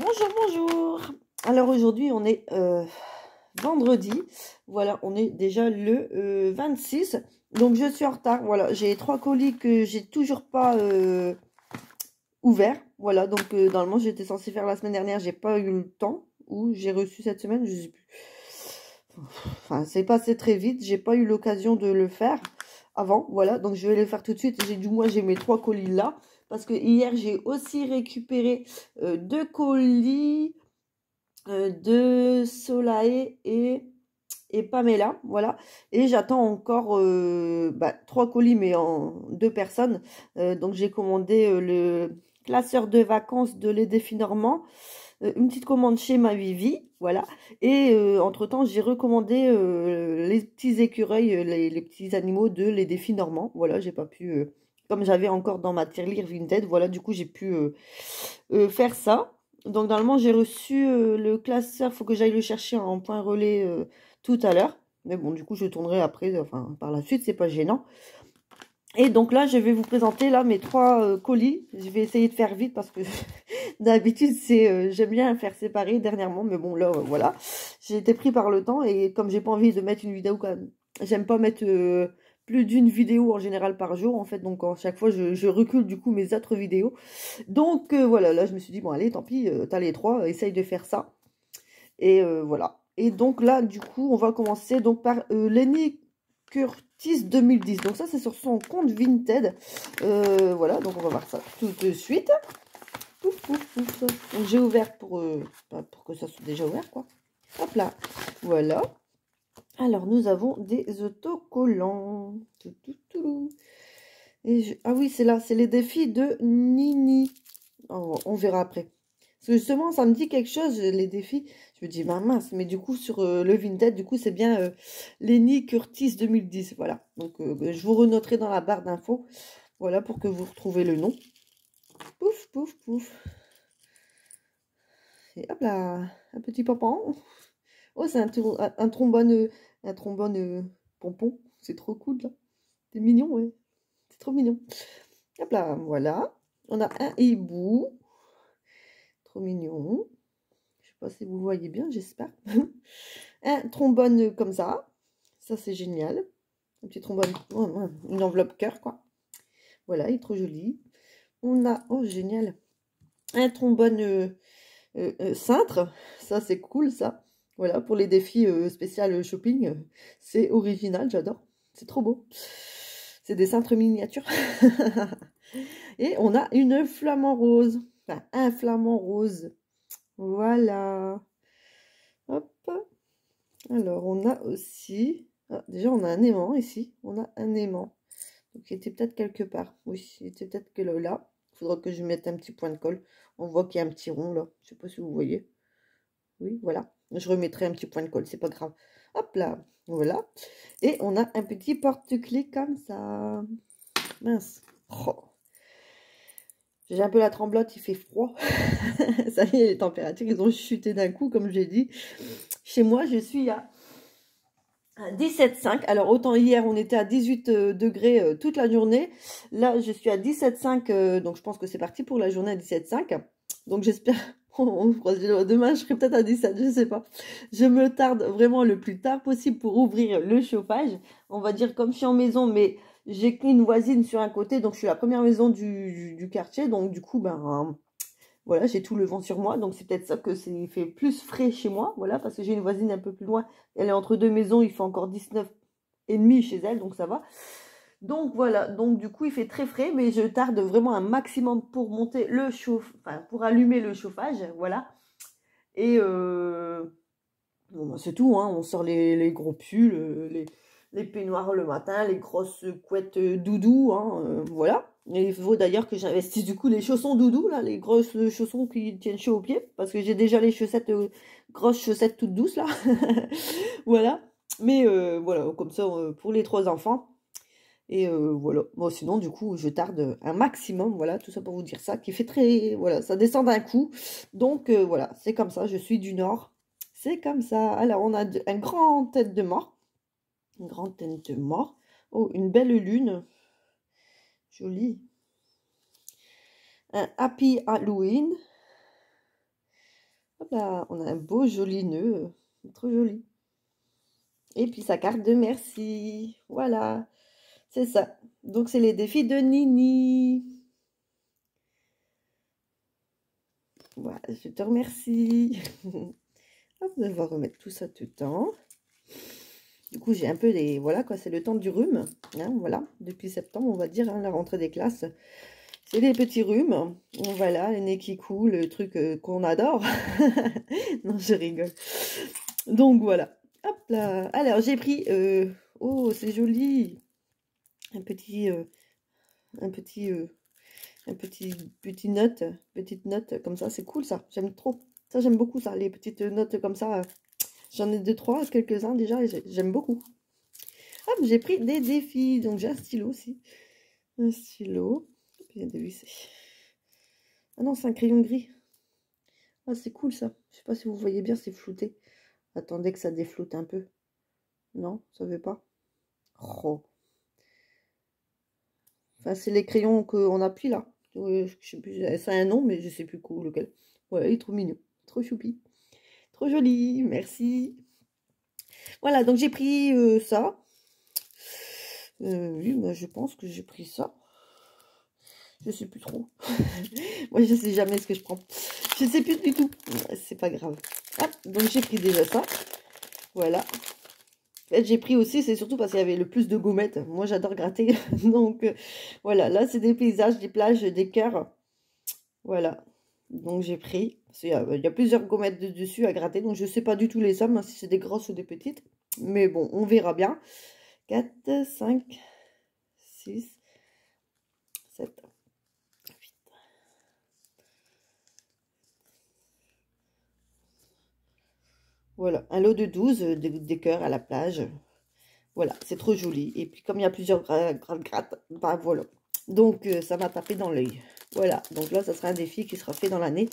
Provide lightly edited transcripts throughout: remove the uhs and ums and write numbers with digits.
Bonjour, bonjour. Alors aujourd'hui on est vendredi. Voilà, on est déjà le 26. Donc je suis en retard. Voilà, j'ai 3 colis que j'ai toujours pas ouverts. Voilà, donc normalement j'étais censée faire la semaine dernière. J'ai pas eu le temps. Ou j'ai reçu cette semaine, je sais plus. Enfin, c'est passé très vite. J'ai pas eu l'occasion de le faire avant. Voilà, donc je vais le faire tout de suite. J'ai mes 3 colis là. Parce que hier j'ai aussi récupéré 2 colis de Solae et Pamela, voilà. Et j'attends encore 3 colis, mais en 2 personnes. Donc j'ai commandé le classeur de vacances de Les Défis Normands, une petite commande chez Ma Vivi, voilà. Et entre-temps, j'ai recommandé les petits écureuils, les petits animaux de Les Défis Normands. Voilà, j'ai pas pu... comme j'avais encore dans ma tirelire Vinted, voilà, du coup, j'ai pu faire ça. Donc, normalement, j'ai reçu le classeur. Il faut que j'aille le chercher en point relais tout à l'heure. Mais bon, du coup, je tournerai après, enfin, par la suite, c'est pas gênant. Et donc là, je vais vous présenter là mes 3 colis. Je vais essayer de faire vite parce que d'habitude, j'aime bien faire séparer dernièrement. Mais bon, là, voilà. J'ai été pris par le temps et comme j'ai pas envie de mettre une vidéo quand même, j'aime pas mettre plus d'une vidéo en général par jour en fait. Donc à chaque fois, je recule du coup mes autres vidéos. Donc voilà, là, je me suis dit, bon, allez, tant pis, t'as les 3, essaye de faire ça. Et voilà. Et donc là, du coup, on va commencer donc par Lenny Curtis 2010. Donc ça, c'est sur son compte Vinted. Voilà, donc on va voir ça tout de suite. Pouf, pouf, pouf. Donc j'ai ouvert pour que ça soit déjà ouvert, quoi. Hop là, voilà. Alors, nous avons des autocollants. Ah oui, c'est là, c'est les défis de Nini. Oh, on verra après. Parce que justement, ça me dit quelque chose, les défis. Je me dis, bah mince, mais du coup, sur le Vinted, du coup, c'est bien Lenny Curtis 2010. Voilà. Donc, je vous renoterai dans la barre d'infos. Voilà, pour que vous retrouviez le nom. Pouf, pouf, pouf. Et hop là, un petit pompon. Oh, c'est un trombone pompon. C'est trop cool, là. C'est mignon, ouais. C'est trop mignon. Hop là, voilà. On a un hibou. Trop mignon. Je sais pas si vous voyez bien, j'espère. Un trombone comme ça. Ça, c'est génial. Un petit trombone, une enveloppe cœur, quoi. Voilà, il est trop joli. On a, oh, génial. Un trombone cintre. Ça, c'est cool, ça. Voilà, pour les défis spécial shopping. C'est original, j'adore. C'est trop beau. C'est des cintres miniatures. Et on a une flamant rose. Enfin, un flamant rose. Voilà. Hop. Alors, on a aussi... Ah, déjà, on a un aimant ici. On a un aimant. Donc, il était peut-être quelque part. Oui, il était peut-être que là. Il faudra que je mette un petit point de colle. On voit qu'il y a un petit rond là. Je ne sais pas si vous voyez. Oui, voilà. Je remettrai un petit point de colle. C'est pas grave. Hop là. Voilà. Et on a un petit porte-clés comme ça. Mince. Oh. J'ai un peu la tremblote, il fait froid. Ça y est, les températures, ils ont chuté d'un coup, comme j'ai dit. Chez moi, je suis à 17,5. Alors, autant hier, on était à 18 degrés toute la journée. Là, je suis à 17,5. Donc, je pense que c'est parti pour la journée à 17,5. Donc, j'espère... On croise les doigts. Demain, je serai peut-être à 17, je sais pas. Je me tarde vraiment le plus tard possible pour ouvrir le chauffage. On va dire comme je suis en maison, mais j'ai qu'une voisine sur un côté. Donc, je suis la première maison du quartier. Donc, du coup, ben... Voilà, j'ai tout le vent sur moi, donc c'est peut-être ça que c'est fait plus frais chez moi, voilà, parce que j'ai une voisine un peu plus loin, elle est entre 2 maisons, il fait encore 19,5 chez elle, donc ça va. Donc voilà, donc du coup il fait très frais, mais je tarde vraiment un maximum pour monter le enfin pour allumer le chauffage, voilà. Et bon, bah, c'est tout, hein, on sort les gros pulls, les peignoirs le matin, les grosses couettes doudou, hein, voilà. Et il faut d'ailleurs que j'investisse du coup les chaussons doudou, là, les grosses chaussons qui tiennent chaud aux pieds, parce que j'ai déjà les chaussettes, grosses chaussettes toutes douces, là. Voilà. Mais voilà, comme ça, pour les 3 enfants. Et voilà. Bon, sinon, du coup, je tarde un maximum, voilà, tout ça pour vous dire ça, qui fait très... Voilà, ça descend d'un coup. Donc, voilà, c'est comme ça, je suis du Nord. C'est comme ça. Alors, on a un grand tête de mort. Une grande tête de mort. Oh, une belle lune. Jolie. Un Happy Halloween. Hop là, on a un beau joli nœud, trop joli. Et puis sa carte de merci. Voilà, c'est ça. Donc c'est les défis de Nini. Voilà, je te remercie. Hop, on va remettre tout ça tout le temps. Du coup, j'ai un peu des... Voilà, quoi, c'est le temps du rhume. Hein, voilà, depuis septembre, on va dire, hein, la rentrée des classes. C'est les petits rhumes. Voilà, les nez qui coulent, le truc qu'on adore. Non, je rigole. Donc, voilà. Hop là. Alors, j'ai pris... Oh, c'est joli. Un petit... un petit... petite note comme ça, c'est cool ça, j'aime trop. Ça, j'aime beaucoup ça, les petites notes comme ça. J'en ai deux, trois, quelques-uns déjà, et j'aime beaucoup. Hop, j'ai pris des défis, donc j'ai un stylo aussi. Un stylo, bien dévissé. Ah non, c'est un crayon gris. Ah, c'est cool ça. Je sais pas si vous voyez bien, c'est flouté. Attendez que ça défloute un peu. Non, ça veut pas. Oh. Enfin, c'est les crayons qu'on appuie là. Je sais plus, ça a un nom, mais je sais plus lequel. Ouais, il est trop mignon, trop choupi. Trop joli, merci. Voilà, donc j'ai pris ça. Oui, bah, je pense que j'ai pris ça. Je sais plus trop. Moi, je sais jamais ce que je prends. Je sais plus du tout. C'est pas grave. Hop, donc j'ai pris déjà ça. Voilà. En fait, j'ai pris aussi, c'est surtout parce qu'il y avait le plus de gommettes. Moi, j'adore gratter. Donc, voilà. Là, c'est des paysages, des plages, des cœurs. Voilà. Donc, j'ai pris. Il y a plusieurs gommettes dessus à gratter. Donc, je sais pas du tout les sommes, hein, si c'est des grosses ou des petites. Mais bon, on verra bien. 4, 5, 6, 7, 8. Voilà, un lot de 12, des cœurs à la plage. Voilà, c'est trop joli. Et puis, comme il y a plusieurs grattes, bah voilà. Donc, ça m'a tapé dans l'œil. Voilà, donc là, ça sera un défi qui sera fait dans l'année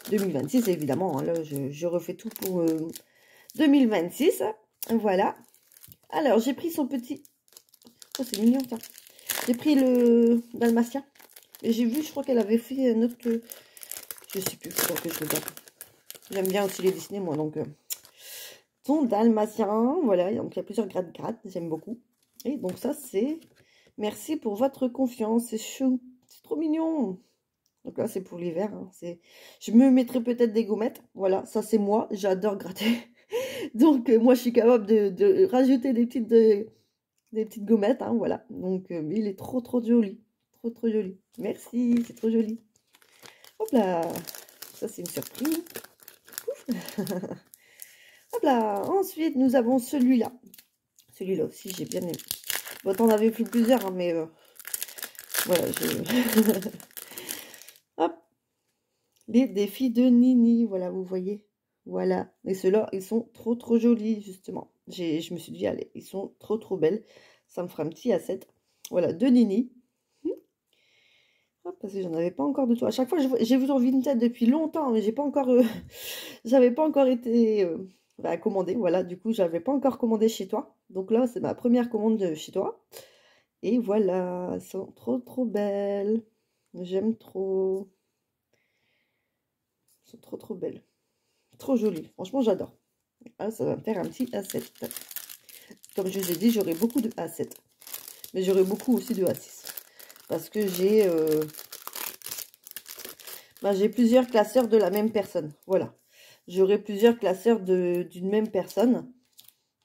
2026, évidemment. Hein. Là, je refais tout pour 2026. Voilà. Alors, j'ai pris son petit... Oh, c'est mignon, ça. J'ai pris le dalmatien. Et j'ai vu, je crois qu'elle avait fait un autre... Je sais plus, faut que je regarde. J'aime bien aussi les dessiner, moi, donc... Son dalmatien, voilà, donc il y a plusieurs grattes, j'aime beaucoup. Et donc ça, c'est... Merci pour votre confiance, c'est chou. C'est trop mignon. Donc là, c'est pour l'hiver. Hein, je me mettrai peut-être des gommettes. Voilà, ça, c'est moi. J'adore gratter. Donc, moi, je suis capable de rajouter des petites gommettes. Hein, voilà. Donc, mais il est trop, trop joli. Trop, trop joli. Merci, c'est trop joli. Hop là. Ça, c'est une surprise. Hop là. Ensuite, nous avons celui-là. Celui-là aussi, j'ai bien aimé. Bon, t'en avais plus plusieurs, hein, mais voilà, Hop. Les défis de Nini. Voilà, vous voyez. Voilà. Et ceux-là, ils sont trop, trop jolis, justement. Je me suis dit, allez, ils sont trop, trop belles. Ça me fera un petit A7. Voilà, de Nini. Hop, parce que j'en avais pas encore de tout. À chaque fois, j'ai vu sur Vinted depuis longtemps, mais j'ai pas encore... j'avais pas encore été commandé. Voilà, du coup, j'avais pas encore commandé chez toi. Donc là, c'est ma première commande chez toi. Et voilà, elles sont trop, trop belles. J'aime trop. Elles sont trop, trop belles. Trop jolies. Franchement, j'adore. Ah, ça va me faire un petit A7. Comme je vous ai dit, j'aurai beaucoup de A7. Mais j'aurai beaucoup aussi de A6. Parce que j'ai plusieurs classeurs de la même personne. Voilà. J'aurai plusieurs classeurs d'une même personne.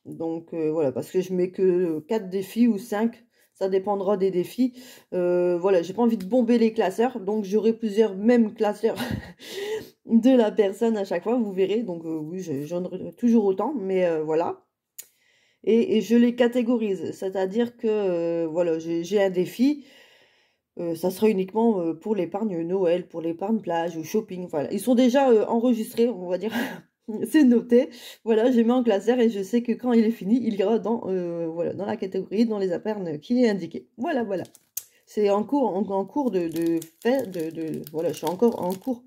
Donc, voilà. Parce que je mets que 4 défis ou 5. Ça dépendra des défis. Voilà. J'ai pas envie de bomber les classeurs. Donc, j'aurai plusieurs mêmes classeurs de la personne à chaque fois. Vous verrez. Donc, oui, j'en aurai toujours autant. Mais voilà. Et je les catégorise. C'est-à-dire que, voilà, j'ai un défi. Ça sera uniquement pour l'épargne Noël, pour l'épargne plage ou shopping. Voilà. Ils sont déjà enregistrés, on va dire. C'est noté. Voilà, j'ai mis en classeur et je sais que quand il est fini, il ira voilà, dans la catégorie, dans les épargnes qui est indiqué. Voilà, voilà. C'est en cours, en cours de fait, voilà, je suis encore en cours.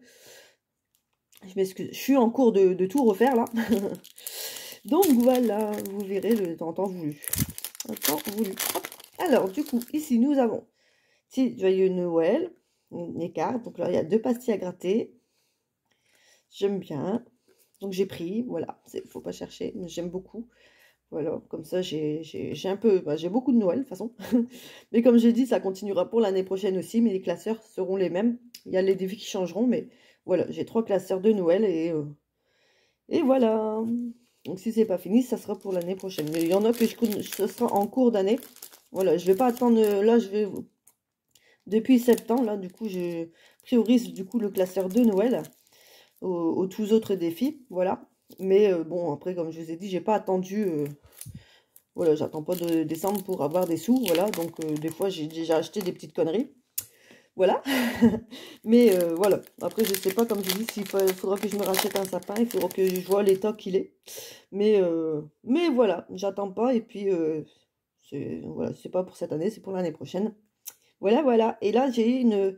Je m'excuse, je suis en cours de tout refaire là. Donc voilà, vous verrez le temps voulu. Temps voulu. Hop. Alors, du coup, ici, nous avons petit joyeux Noël, une écart. Donc là, il y a 2 pastilles à gratter. J'aime bien. Donc j'ai pris, voilà, faut pas chercher, mais j'aime beaucoup. Voilà, comme ça j'ai un peu, bah, j'ai beaucoup de Noël de toute façon. Mais comme j'ai dit, ça continuera pour l'année prochaine aussi, mais les classeurs seront les mêmes. Il y a les défis qui changeront, mais voilà, j'ai 3 classeurs de Noël et voilà. Donc si c'est pas fini, ça sera pour l'année prochaine. Mais il y en a que ce sera en cours d'année. Voilà, je vais pas attendre, là je vais, depuis septembre, là du coup je priorise du coup le classeur de Noël aux tous autres défis, voilà. Mais bon, après, comme je vous ai dit, j'ai pas attendu, voilà, j'attends pas de décembre pour avoir des sous, voilà. Donc, des fois, j'ai déjà acheté des petites conneries, voilà. Mais voilà, après, je sais pas, comme je dis, s'il faudra que je me rachète un sapin, il faudra que je vois l'état qu'il est. Mais voilà, j'attends pas, et puis, voilà, c'est pas pour cette année, c'est pour l'année prochaine. Voilà, voilà. Et là, j'ai une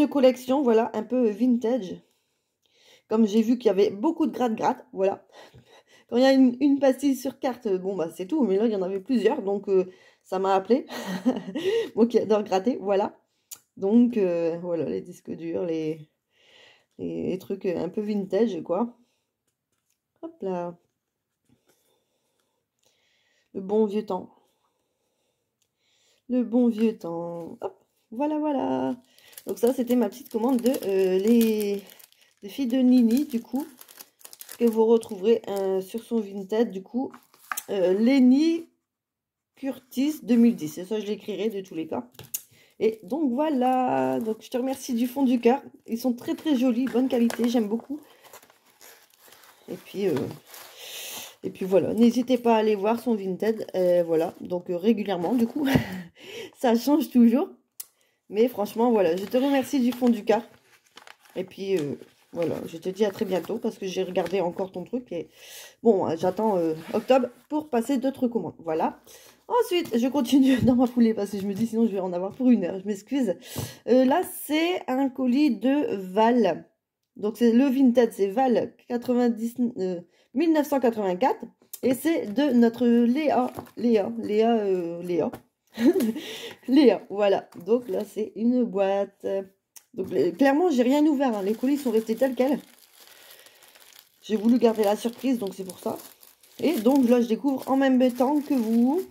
collection, voilà, un peu vintage. Comme j'ai vu qu'il y avait beaucoup de gratte-gratte, voilà. Quand il y a une pastille sur carte, bon, bah c'est tout. Mais là, il y en avait plusieurs, donc ça m'a appelé. Moi qui adore gratter, voilà. Donc, voilà, les disques durs, les trucs un peu vintage, quoi. Hop là. Le bon vieux temps. Le bon vieux temps. Hop, voilà, voilà. Donc ça, c'était ma petite commande de les filles de Nini, du coup, que vous retrouverez sur son Vinted, du coup, Lenny Curtis 2010. Et ça, je l'écrirai de tous les cas. Et donc voilà, donc je te remercie du fond du cœur. Ils sont très très jolis, bonne qualité, j'aime beaucoup. Et puis voilà, n'hésitez pas à aller voir son Vinted, voilà, donc régulièrement du coup, ça change toujours. Mais franchement, voilà, je te remercie du fond du cœur. Et puis voilà, je te dis à très bientôt parce que j'ai regardé encore ton truc. Et bon, j'attends octobre pour passer d'autres commandes, voilà. Ensuite, je continue dans ma foulée parce que je me dis sinon je vais en avoir pour 1 heure. Je m'excuse. Là, c'est un colis de Val. Donc, c'est le Vinted, c'est Val 1984. Et c'est de notre Léa. Léa, voilà. Donc là, c'est une boîte. Donc, clairement, j'ai rien ouvert, hein. Les colis sont restés tels quels. J'ai voulu garder la surprise, donc c'est pour ça. Et donc, là, je découvre en même temps que vous.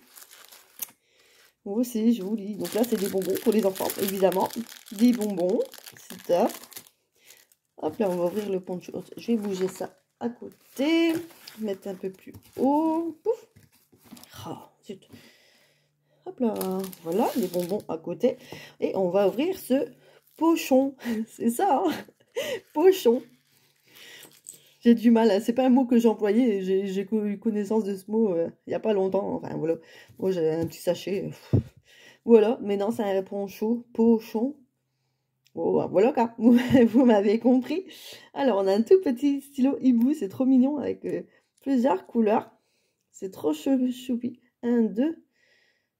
Moi aussi, je vous lis. Donc là, c'est des bonbons pour les enfants, évidemment. Des bonbons, c'est top. Hop là, on va ouvrir le poncho. Je vais bouger ça à côté. Mettre un peu plus haut. Pouf. Oh, zut. Hop là, voilà, les bonbons à côté. Et on va ouvrir ce pochon. C'est ça, hein, pochon. J'ai du mal, hein. C'est pas un mot que j'ai employé. J'ai eu connaissance de ce mot il n'y a pas longtemps. Enfin, voilà. Moi, j'ai un petit sachet. Voilà, mais non, c'est un poncho, pochon. Oh, bah, voilà, quoi. Vous m'avez compris. Alors, on a un tout petit stylo hibou. C'est trop mignon avec plusieurs couleurs. C'est trop choupi. 1, 2,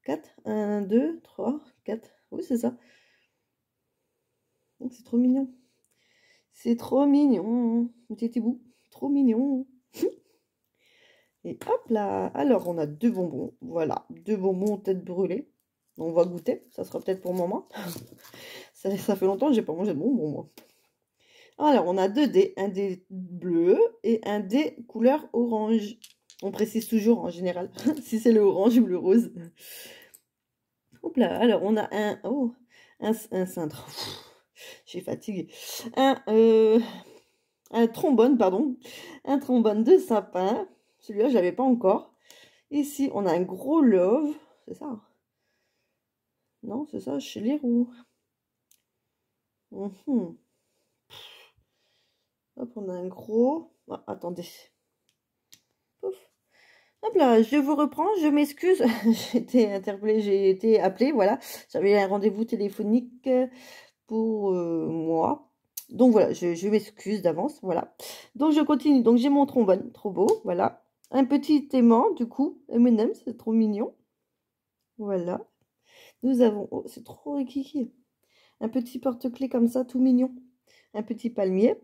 4. 1, 2, 3, 4. Oui, c'est ça. C'est trop mignon. C'est trop mignon. Petit hibou. Trop mignon. Et hop là. Alors, on a 2 bonbons. Voilà. 2 bonbons tête brûlée. On va goûter. Ça sera peut-être pour maman. Ça fait longtemps que j'ai pas mangé de bonbons, moi. Alors, on a 2 dés. Un dé bleu et un dé couleur orange. On précise toujours en général si c'est le orange ou le rose. Hop là. Alors, on a un... Oh, un cintre. J'ai fatigué. Un trombone, pardon. Un trombone de sapin. Celui-là, je l'avais pas encore. Ici, on a un gros love. C'est ça? Non, c'est ça, je sais lire ou... Hop, on a un gros... Ah, attendez. Pouf. Hop là, je vous reprends, je m'excuse. J'ai été interpellée, j'ai été appelée, voilà. J'avais un rendez-vous téléphonique pour moi. Donc voilà, je m'excuse d'avance, voilà. Donc je continue. Donc j'ai mon trombone, trop beau, voilà. Un petit aimant, du coup, M&M's, c'est trop mignon. Voilà. Nous avons, oh, c'est trop rikiki. Un petit porte-clés comme ça, tout mignon. Un petit palmier,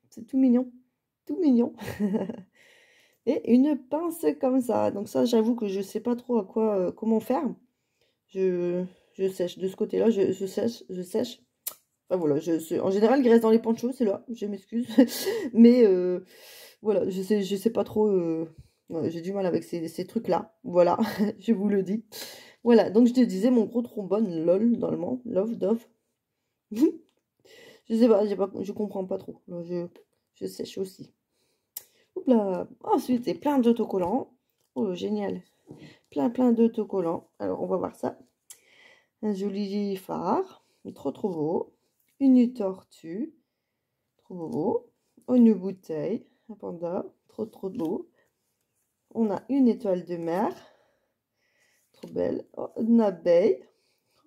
c'est tout mignon. Tout mignon. Et une pince comme ça. Donc ça, j'avoue que je sais pas trop à quoi, comment faire. Je sèche de ce côté-là, je sèche. Enfin voilà, en général, il reste dans les ponchos, c'est là, je m'excuse. Mais voilà, je sais pas trop. Ouais, j'ai du mal avec ces trucs-là. Voilà, je vous le dis. Voilà, donc je te disais mon gros trombone, lol, normalement, love, dove. Je sais pas, je comprends pas trop. Là, je sèche aussi. Oups là. Ensuite, c'est plein d'autocollants. Oh, génial. Plein d'autocollants. Alors, on va voir ça. Un joli phare. Trop, trop beau. Une tortue. Trop beau. Une bouteille. Un panda. Trop, trop beau. On a une étoile de mer. Trop belle. Oh, une abeille.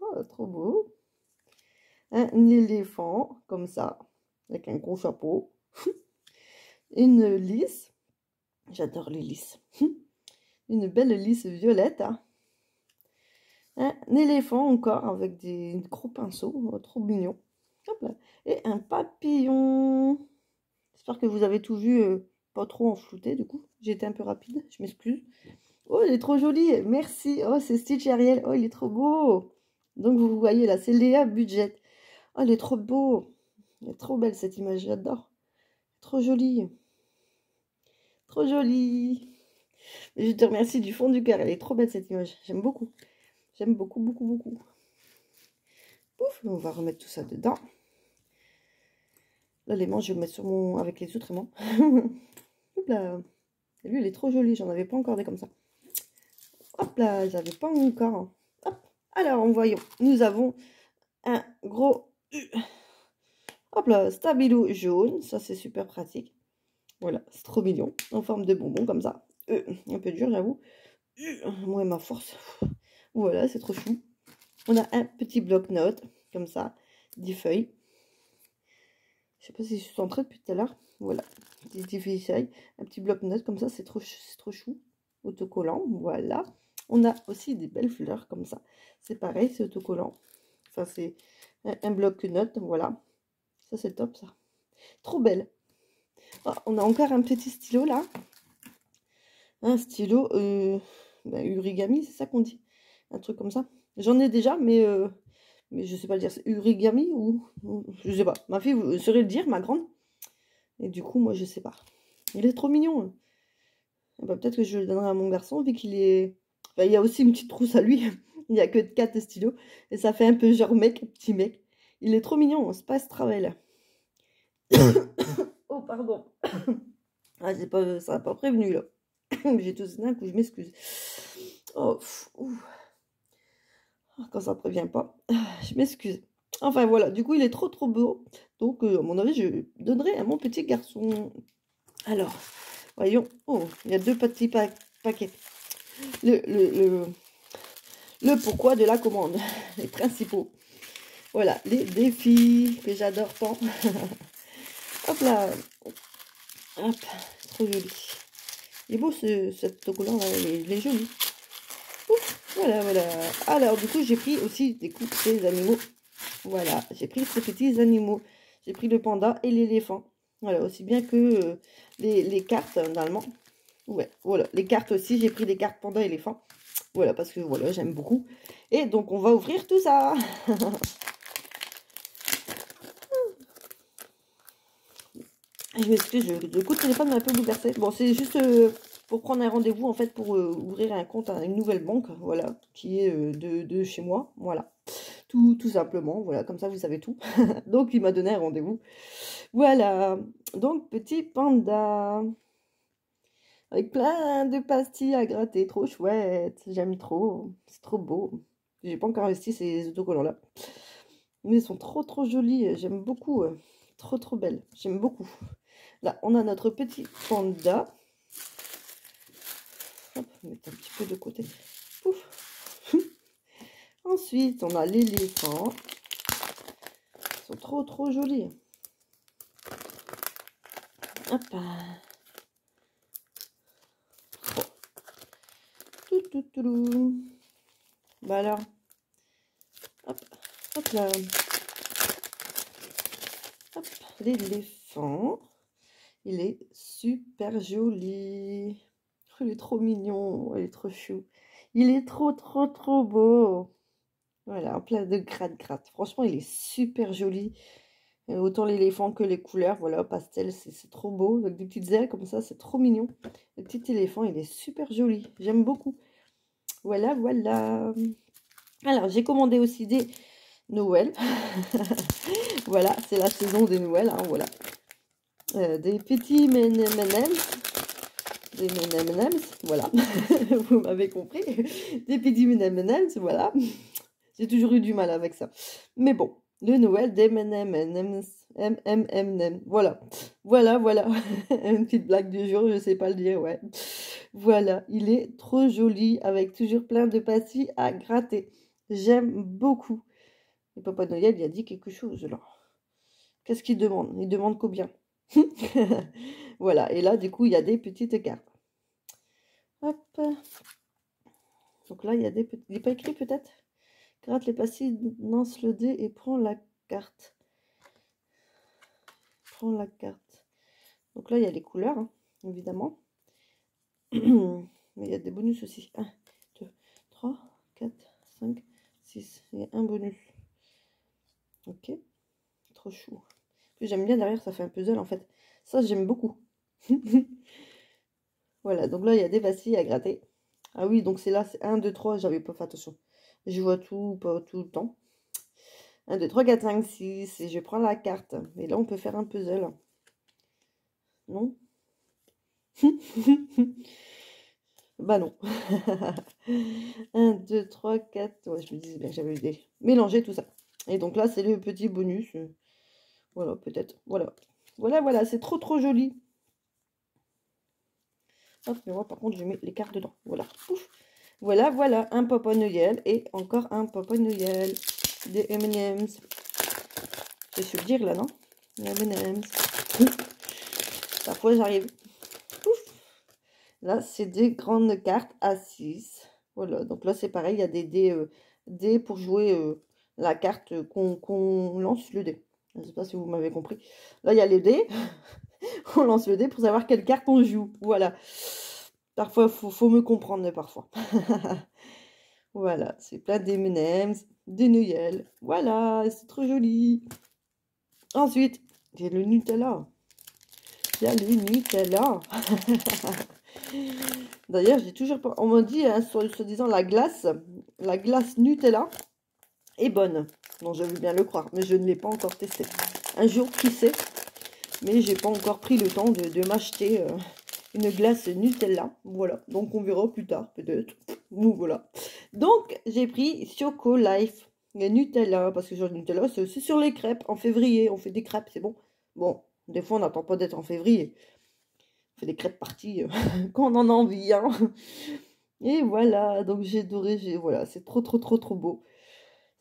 Oh, trop beau. Un éléphant, comme ça, avec un gros chapeau. Une lys. J'adore les lys. Une belle lys violette. Hein. Un éléphant encore avec des gros pinceaux. Oh, trop mignon. Hop là. Et un papillon. J'espère que vous avez tout vu, pas trop en flouté du coup. J'ai été un peu rapide, je m'excuse. Oh, il est trop joli. Merci. Oh, c'est Stitch Ariel. Oh, il est trop beau. Donc, vous voyez là, c'est Léa Budget. Oh, il est trop beau. Elle est trop belle cette image, j'adore. Trop jolie. Trop jolie. Et je te remercie du fond du cœur. Elle est trop belle cette image. J'aime beaucoup. J'aime beaucoup, beaucoup, beaucoup. Pouf, on va remettre tout ça dedans. Là, les manches, je vais mettre sur mon... avec les outréments. Hop là. Et lui, il est trop joli. J'en avais pas encore des comme ça. Hop là, j'avais pas encore. Hop. Alors, voyons. Nous avons un gros... Hop là, stabilo jaune. Ça, c'est super pratique. Voilà, c'est trop mignon. En forme de bonbon, comme ça. Un peu dur, j'avoue. Moi, ma force. Voilà, c'est trop chou. On a un petit bloc-notes, comme ça. 10 feuilles. Je sais pas si je suis centrée depuis tout à l'heure. Voilà, 10 feuilles. Un petit bloc-notes, comme ça, c'est trop chou. Autocollant, voilà. On a aussi des belles fleurs, comme ça. C'est pareil, c'est autocollant. Enfin, c'est un bloc-notes, voilà. Ça, c'est top, ça. Trop belle. Oh, on a encore un petit stylo, là. Un stylo origami, c'est ça qu'on dit. Un truc comme ça. J'en ai déjà, mais je sais pas le dire. C'est origami ou je sais pas. Ma fille saurait le dire, ma grande. Et du coup, moi, je sais pas. Il est trop mignon. Hein. Bah, peut-être que je le donnerai à mon garçon, vu qu'il est... Enfin, il y a aussi une petite trousse à lui. Il n'y a que 4 stylos. Et ça fait un peu genre mec, petit mec. Il est trop mignon, c'est pas ce travail. Oh, pardon. Ah, pas, ça n'a pas prévenu, là. J'ai tout d'un coup, je m'excuse. Oh, quand ça prévient pas, je m'excuse. Enfin voilà, du coup il est trop trop beau. Donc à mon avis je donnerai à mon petit garçon. Alors, voyons. Oh, il y a 2 petits paquets. Le pourquoi de la commande. Les principaux. Voilà, les défis que j'adore tant. Hop là. Hop, trop joli. Il est beau cet autocollant là, il est joli. Ouf, voilà, voilà. Alors, du coup, j'ai pris aussi des coups des animaux. Voilà, j'ai pris ces petits animaux. J'ai pris le panda et l'éléphant. Voilà, aussi bien que les cartes, normalement. Ouais, voilà. Les cartes aussi, j'ai pris des cartes panda et éléphant. Voilà, parce que voilà, j'aime beaucoup. Et donc, on va ouvrir tout ça. Je m'excuse, le coup de téléphone m'a un peu bouleversé. Bon, c'est juste pour prendre un rendez-vous, en fait, pour ouvrir un compte à une nouvelle banque, voilà, qui est de chez moi, voilà. Tout simplement, voilà, comme ça, vous savez tout. Donc, il m'a donné un rendez-vous. Voilà, donc, petit panda. Avec plein de pastilles à gratter, trop chouette, j'aime trop, c'est trop beau. J'ai pas encore investi ces autocollants-là. Mais ils sont trop trop jolis, j'aime beaucoup. Trop trop belles, j'aime beaucoup. Là, on a notre petit panda. Hop, on va mettre un petit peu de côté. Pouf. Ensuite, on a l'éléphant. Ils sont trop trop jolis. Hop. Tout. Bah alors. Hop, hop là. Hop, l'éléphant. Il est super joli. Oh, il est trop mignon. Il est trop chou. Il est trop trop trop beau. Voilà, en plein de gratte-gratte. Franchement, il est super joli. Autant l'éléphant que les couleurs, voilà, pastel, c'est trop beau. Avec des petites ailes comme ça, c'est trop mignon. Le petit éléphant, il est super joli. J'aime beaucoup. Voilà, voilà. Alors, j'ai commandé aussi des Noël. Voilà, c'est la saison des Noëls, hein, voilà. Des petits M&M's. Des M&M's, voilà. Vous m'avez compris. Des petits M&M's, voilà. J'ai toujours eu du mal avec ça. Mais bon, le Noël des M&M's. Voilà. Voilà, voilà. Une petite blague du jour, je sais pas le dire, ouais. Voilà, il est trop joli avec toujours plein de pastilles à gratter. J'aime beaucoup. Et Papa Noël, il a dit quelque chose là. Qu'est-ce qu'il demande? Il demande combien? Voilà, et là, du coup, il y a des petites cartes. Hop. Donc là, il y a des petits... Il n'est pas écrit peut-être? Gratte les pastilles, lance le dé et prends la carte. Prends la carte. Donc là, il y a les couleurs, hein, évidemment. Mais il y a des bonus aussi. 1, 2, 3, 4, 5, 6. Il y a un bonus. Ok. Trop chou. Puis j'aime bien derrière, ça fait un puzzle en fait. Ça, j'aime beaucoup. Voilà, donc là, il y a des pastilles à gratter. Ah oui, donc c'est là, c'est 1, 2, 3. J'avais pas fait attention. Je vois tout, pas tout le temps. 1, 2, 3, 4, 5, 6. Et je prends la carte. Et là, on peut faire un puzzle. Non? Bah non. 1, 2, 3, 4. Ouais, je me disais bien que j'avais mélangé tout ça. Et donc là, c'est le petit bonus. Voilà, peut-être. Voilà. Voilà, voilà. C'est trop, trop joli. Hop, mais moi, par contre, je mets les cartes dedans. Voilà. Pouf. Voilà, voilà. Un Papa Noël. Et encore un Papa Noël. Des M&M's. Je suis le dire là, non? M&M's. Parfois, j'arrive. Là, c'est des grandes cartes à 6. Voilà, donc là, c'est pareil, il y a des dés pour jouer la carte qu'on lance le dé. Je ne sais pas si vous m'avez compris. Là, il y a les dés. On lance le dé pour savoir quelle carte on joue. Voilà. Parfois, faut me comprendre, parfois. Voilà, c'est plein d'M&M's, des Noël. Voilà, c'est trop joli. Ensuite, il y a le Nutella. Il y a le Nutella. D'ailleurs, j'ai toujours pas... On m'a dit, hein, soi-disant, la glace Nutella est bonne. Non, je veux bien le croire, mais je ne l'ai pas encore testé. Un jour, qui sait, mais j'ai pas encore pris le temps de m'acheter une glace Nutella. Voilà, donc on verra plus tard, peut-être. Voilà. Donc, j'ai pris Choco Life et Nutella, parce que sur le Nutella, c'est aussi sur les crêpes. En février, on fait des crêpes, c'est bon. Bon, des fois, on n'attend pas d'être en février. On fait des crêpes parties quand on en a envie, hein. Et voilà, donc j'ai adoré, voilà, c'est trop, trop, trop, trop beau.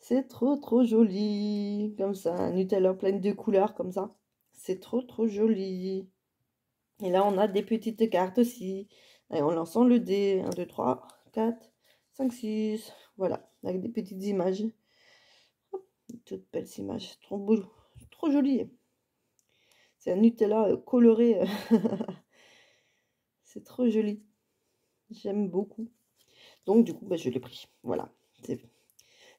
C'est trop, trop joli, comme ça, un Nutella plein de couleurs, comme ça. C'est trop, trop joli. Et là, on a des petites cartes aussi. Et en lançant le dé, 1, 2, 3, 4, 5, 6. Voilà, avec des petites images. Hop, toutes belles images, trop beau, trop joli. C'est un Nutella coloré. C'est trop joli. J'aime beaucoup. Donc, du coup, bah, je l'ai pris. Voilà,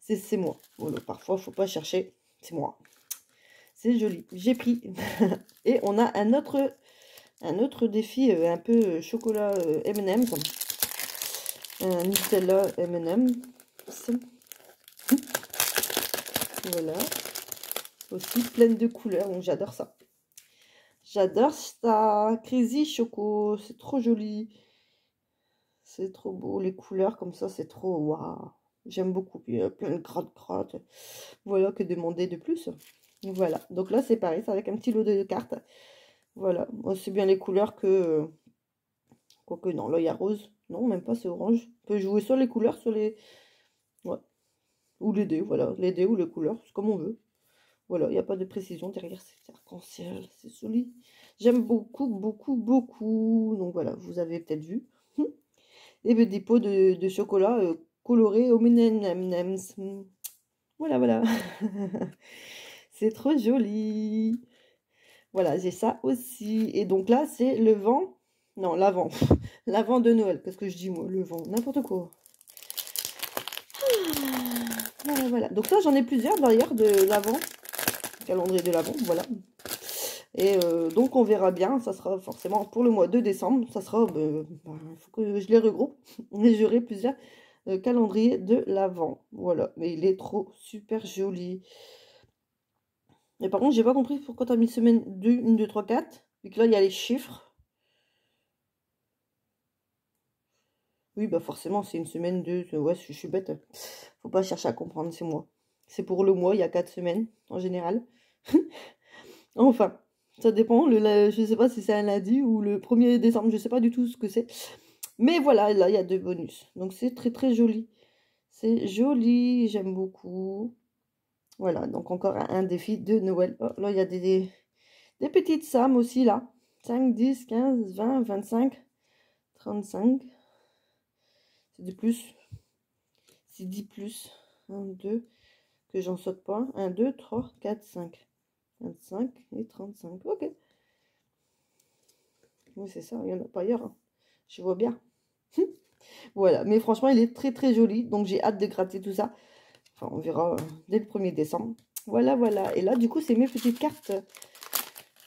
c'est moi. Voilà, parfois, il ne faut pas chercher. C'est moi. C'est joli. J'ai pris. Et on a un autre défi un peu chocolat M&M's. Un Nutella M&M's. Voilà. Aussi pleine de couleurs. Donc j'adore ça. J'adore ça. Crazy Choco. C'est trop joli. C'est trop beau. Les couleurs comme ça, c'est trop... Waouh. J'aime beaucoup. Puis plein de gratte-gratte. Voilà, que demander de plus. Voilà. Donc là, c'est pareil. C'est avec un petit lot de cartes. Voilà. Aussi bien les couleurs que... Quoique non, là, il y a rose. Non, même pas, c'est orange. On peut jouer sur les couleurs, sur les... Ouais. Ou les dés, voilà. Les dés ou les couleurs, c'est comme on veut. Voilà, il n'y a pas de précision derrière. C'est arc-en-ciel, c'est joli. J'aime beaucoup, beaucoup, beaucoup. Donc voilà, vous avez peut-être vu. Et des pots de chocolat colorés au M&M's. Voilà, voilà. C'est trop joli. Voilà, j'ai ça aussi. Et donc là, c'est le vent. Non, l'avant. L'avant de Noël. Qu'est-ce que je dis, moi? Le vent. N'importe quoi. Voilà, voilà. Donc là, j'en ai plusieurs d'ailleurs de l'avant. Calendrier de l'avant, voilà. Et donc, on verra bien. Ça sera forcément pour le mois de décembre. Ça sera... il faut que je les regroupe. Et j'aurai plusieurs calendriers de l'avant. Voilà. Mais il est trop super joli. Et par contre, j'ai pas compris pourquoi tu as mis semaine 2, 1, 2, 3, 4. Vu que là, il y a les chiffres. Oui, bah forcément, c'est une semaine de... Ouais, je suis bête. Faut pas chercher à comprendre, c'est moi. C'est pour le mois, il y a 4 semaines, en général. Enfin, ça dépend. Je sais pas si c'est un lundi ou le 1er décembre. Je sais pas du tout ce que c'est. Mais voilà, là, il y a 2 bonus. Donc, c'est très, très joli. C'est joli, j'aime beaucoup. Voilà, donc encore un défi de Noël. Oh, là, il y a des petites sommes aussi, là. 5, 10, 15, 20, 25, 35. C'est du plus. C'est 10 plus. 1, 2, que j'en saute pas. 1, 2, 3, 4, 5. 25 et 35. Ok. Oui, c'est ça. Il n'y en a pas ailleurs, hein. Je vois bien. Voilà. Mais franchement, il est très, très joli. Donc, j'ai hâte de gratter tout ça. Enfin, on verra dès le 1er décembre. Voilà, voilà. Et là, du coup, c'est mes petites cartes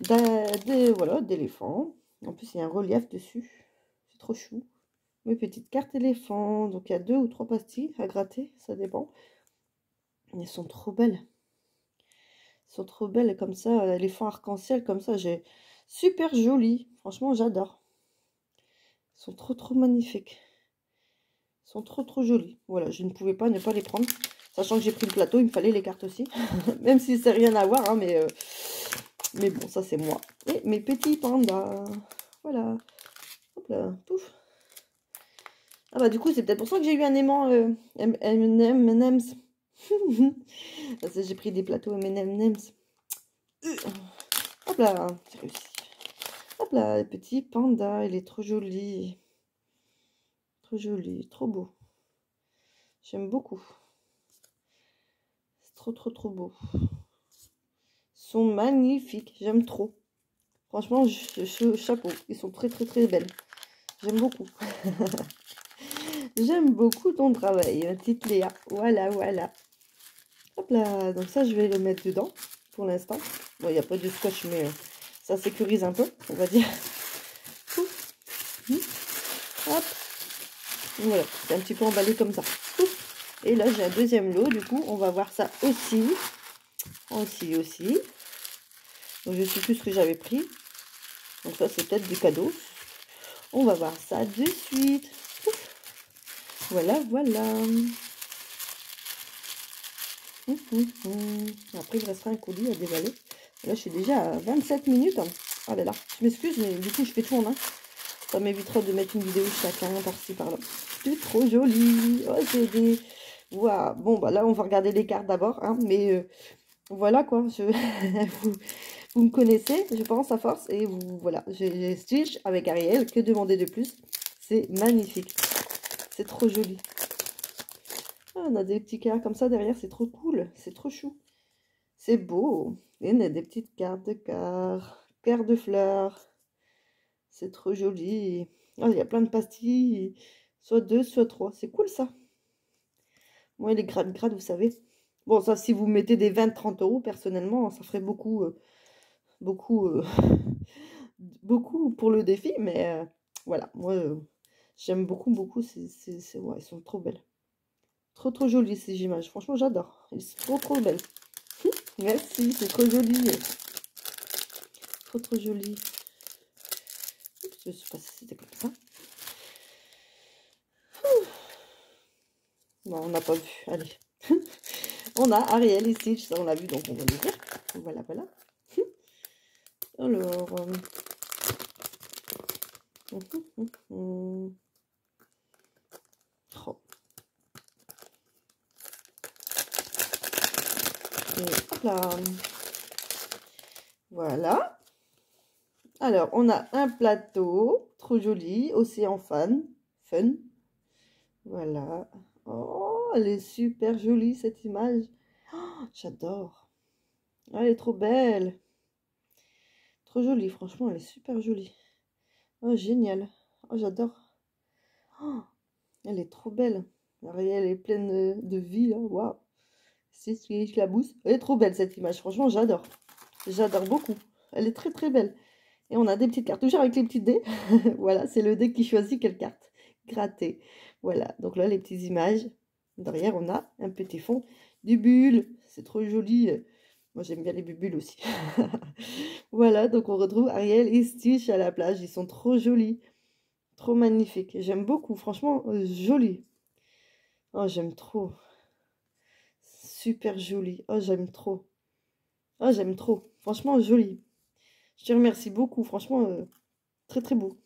voilà, d'éléphant. En plus, il y a un relief dessus. C'est trop chou. Mes petites cartes éléphants. Donc, il y a 2 ou 3 pastilles à gratter. Ça dépend. Elles sont trop belles. Elles sont trop belles comme ça. Éléphant arc-en-ciel comme ça. J'ai super joli. Franchement, j'adore. Ils sont trop, trop magnifiques. Ils sont trop, trop jolis. Voilà, je ne pouvais pas ne pas les prendre. Sachant que j'ai pris le plateau, il me fallait les cartes aussi. Même si c'est rien à voir, hein, mais bon, ça c'est moi. Et mes petits pandas. Voilà. Hop là, pouf. Ah bah du coup, c'est peut-être pour ça que j'ai eu un aimant M&M's. Parce que j'ai pris des plateaux M&M's. Hop là, j'ai réussi. Hop là, le petit panda, il est trop joli. Trop joli, trop beau. J'aime beaucoup. C'est trop, trop, trop beau. Ils sont magnifiques, j'aime trop. Franchement, chapeau, ils sont très, très, très belles. J'aime beaucoup. J'aime beaucoup ton travail, ma petite Léa. Voilà, voilà. Hop là, donc ça, je vais le mettre dedans pour l'instant. Bon, il n'y a pas de scotch, mais ça sécurise un peu, on va dire. Hop. Voilà, c'est un petit peu emballé comme ça. Et là, j'ai un deuxième lot, du coup, on va voir ça aussi. Aussi. Donc, je sais plus ce que j'avais pris. Donc, ça, c'est peut-être du cadeau. On va voir ça de suite. Voilà, voilà. Après, il restera un colis à déballer. Là, je suis déjà à 27 minutes. Ah là là, je m'excuse, mais du coup, je fais tout en un. Ça m'évitera de mettre une vidéo chacun par-ci, par-là. C'est trop joli. Oh, c'est des... Waouh. Bon, bah là, on va regarder les cartes d'abord. Hein, mais voilà, quoi. Vous me connaissez, je pense, à force. Et voilà, j'ai Stitch avec Ariel. Que demander de plus? C'est magnifique. C'est trop joli. Ah, on a des petits cœurs comme ça derrière, c'est trop cool, c'est trop chou. C'est beau. Et on a des petites cartes de cœur de fleurs. C'est trop joli. Ah, il y a plein de pastilles, soit 2, soit 3. C'est cool ça. Moi, les grades, vous savez. Bon, ça, si vous mettez des 20-30 euros, personnellement, ça ferait beaucoup, beaucoup, beaucoup pour le défi. Mais voilà, moi, j'aime beaucoup, beaucoup. Ouais, elles sont trop belles. Trop, trop jolies ces images. Franchement, j'adore. Elles sont trop, trop belles. Merci, c'est trop joli. Trop, trop joli. Je sais pas si c'était comme ça. Non, on n'a pas vu. Allez. On a Ariel et Stitch, ça on l'a vu, donc on va le dire. Voilà, voilà. Alors... Oh. Et hop là. Voilà. Alors, on a un plateau, trop joli, océan fun. Voilà. Oh, elle est super jolie cette image. Oh, j'adore. Elle est trop belle. Trop jolie, franchement, elle est super jolie. Oh, génial. Oh, j'adore. Oh, elle est trop belle. Ariel est pleine de vie, là. Waouh. C'est la mousse. Elle est trop belle cette image, franchement j'adore. J'adore beaucoup. Elle est très très belle. Et on a des petites cartes, toujours avec les petites dés. Voilà, c'est le dé qui choisit quelle carte gratter. Voilà, donc là les petites images. Derrière on a un petit fond du bulle. C'est trop joli. Moi j'aime bien les bulles aussi. Voilà, donc on retrouve Ariel et Stitch à la plage. Ils sont trop jolis. Trop magnifiques. J'aime beaucoup, franchement, joli. Oh, j'aime trop. Super joli. Oh, j'aime trop. Oh, j'aime trop. Franchement, joli. Je te remercie beaucoup. Franchement, très très beau.